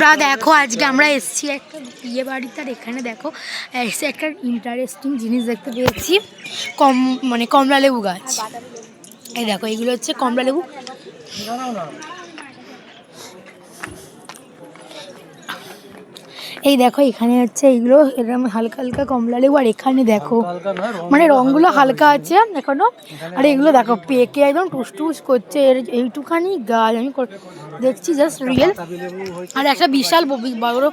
বন্ধুরা দেখো আজকে আমরা এসেছি একটা বিয়ে বাড়িতে, আর এখানে দেখো এসে একটা ইন্টারেস্টিং জিনিস দেখতে পেয়েছি। কমলা লেবু গাছ। এই দেখো এইগুলো হচ্ছে কমলা লেবু। এই দেখো এখানে হচ্ছে এইগুলো এরকম হালকা হালকা কমলা লেবু, আর এখানে দেখো মানে রঙগুলো হালকা আছে এখনো। আর এগুলো দেখো পেকে একদম টুস করছে। এর এইটুখানি গাছ আমি দেখছি জাস্ট রিয়েল। আর একটা বিশাল বড়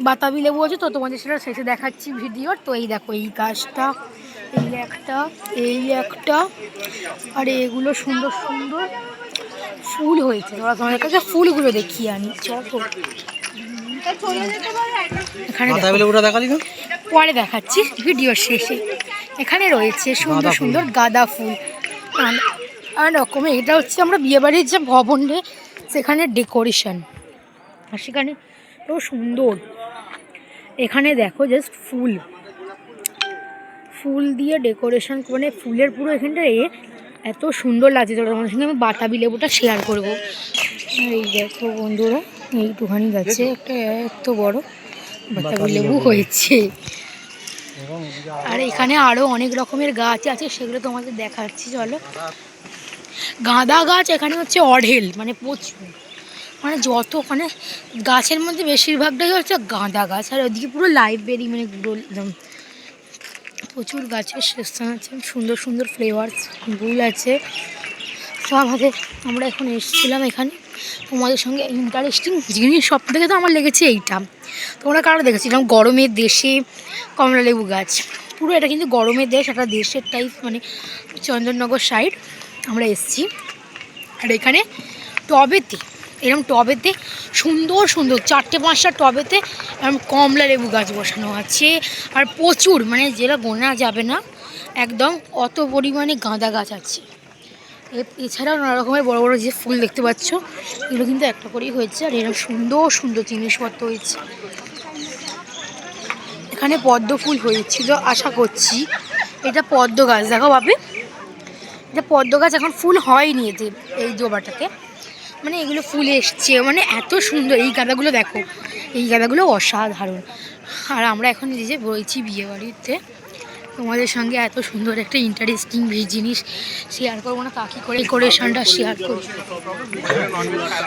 বাতাবি লেবু আছে, তো তোমাদের সেটা শেষে দেখাচ্ছি ভিডিও। তো এই দেখো এই গাছটা, এই একটা আর এগুলো সুন্দর সুন্দর ফুল হয়েছে। তোমাদের কাছে ফুলগুলো দেখিয়ে আনি। পরে দেখাচ্ছি ভিডিওর শেষে। এখানে রয়েছে সুন্দর সুন্দর গাঁদা ফুল আর রকমের। এটা হচ্ছে আমরা বিয়েবাড়ির যে ভবনে সেখানে ডেকোরেশন, আর সেখানে তো সুন্দর। এখানে দেখো জাস্ট ফুল দিয়ে ডেকোরেশন, মানে ফুলের পুরো এখানটা এত সুন্দর লাগছে। তো তোমাদের সঙ্গে আমি বাতাবি লেবুটা শেয়ার করবো। এই দেখো বন্ধুরা এইটুখানি গাছে একটা এত বড় বাতাবি লেবু হয়েছে। আর এখানে আরো অনেক রকমের গাছ আছে, সেগুলো তোমাদের দেখাচ্ছি চলো। গাঁদা গাছ এখানে হচ্ছে অঢেল, মানে প্রচুর, মানে যত মানে গাছের মধ্যে বেশিরভাগটাই হচ্ছে গাঁদা গাছ। আর ওদিকে পুরো লাইব্রেরি, মানে পুরো একদম প্রচুর গাছের সেকশন আছে, সুন্দর সুন্দর ফ্লেভার ফুল আছে। তো আমরা এখন এসেছিলাম এখানে তোমাদের সঙ্গে ইন্টারেস্টিং জিনিস সব থেকে তো আমার লেগেছে এইটা। তোমরা কারো দেখেছিলাম গরমের দেশে কমলা লেবু গাছ। পুরো এটা কিন্তু গরমের দেশ, একটা দেশের টাইপ, মানে চন্দননগর সাইড আমরা এসেছি। আর এখানে এরকম টবেতে সুন্দর সুন্দর 4-5টা টবেতে এরকম কমলা লেবু গাছ বসানো আছে। আর প্রচুর, মানে যেটা গোনা যাবে না একদম, অত পরিমাণে গাঁদা গাছ আছে। এছাড়াও নানা রকমের বড়ো বড়ো যে ফুল দেখতে পাচ্ছ, এগুলো কিন্তু একটা করেই হয়েছে। আর এরকম সুন্দর সুন্দর জিনিসপত্র হয়েছে। এখানে পদ্ম ফুল হয়েছিল আশা করছি। এটা পদ্ম গাছ, দেখো ভাবে এটা পদ্ম গাছ। এখন ফুল হয়নি এতে, এই জবাটাতে, মানে এগুলো ফুল এসছে, মানে এত সুন্দর। এই গাঁদাগুলো দেখো, এই গাঁদাগুলো অসাধারণ। আর আমরা এখন নিজে বলছি বিয়ে বাড়িতে তোমাদের সঙ্গে এত সুন্দর একটা ইন্টারেস্টিং জিনিস শেয়ার করবো না, কাকি করে ডেকোরেশনটা শেয়ার করি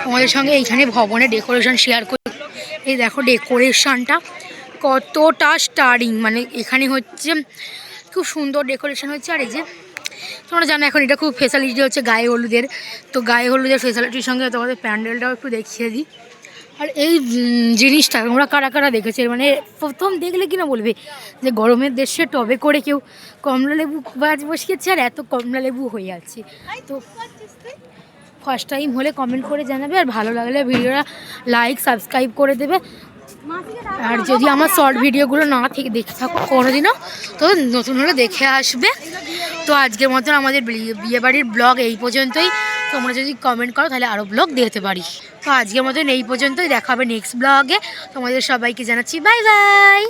তোমাদের সঙ্গে। এইখানে ভবনে ডেকোরেশন শেয়ার করি। এই দেখো ডেকোরেশনটা কতটা স্টারিং, মানে এখানে হচ্ছে খুব সুন্দর ডেকোরেশন হচ্ছে। আর এই যে তোমরা জানো এখন এটা খুব ফেসিলিটি হচ্ছে গায়ে হলুদের, তো গায়ে হলুদের ফেসিলিটির সঙ্গে তোমাদের প্যান্ডেলটাও একটু দেখিয়ে দিই। আর এই জিনিসটা তোমরা কারা কারা দেখেছে, মানে প্রথম দেখলে কিনা বলবে যে গরমের দেশে টবে করে কেউ কমলা লেবু গাছ বসিয়েছে আর এত কমলা লেবু হয়ে আছে। তো ফার্স্ট টাইম হলে কমেন্ট করে জানাবে, আর ভালো লাগলে ভিডিওটা লাইক সাবস্ক্রাইব করে দেবে। আর যদি আমার শর্ট ভিডিওগুলো না থেকে দেখে থাকো কোনোদিনও, তো নতুন হলে দেখে আসবে। তো আজকের মতন আমাদের বিয়েবাড়ির ব্লগ এই পর্যন্তই। তোমরা যদি কমেন্ট করো তাহলে আরও ব্লগ দিতে পারি। তো আজকের মতন এই পর্যন্তই, দেখা হবে নেক্সট ব্লগে। তোমাদের সবাইকে জানাচ্ছি বাই বাই।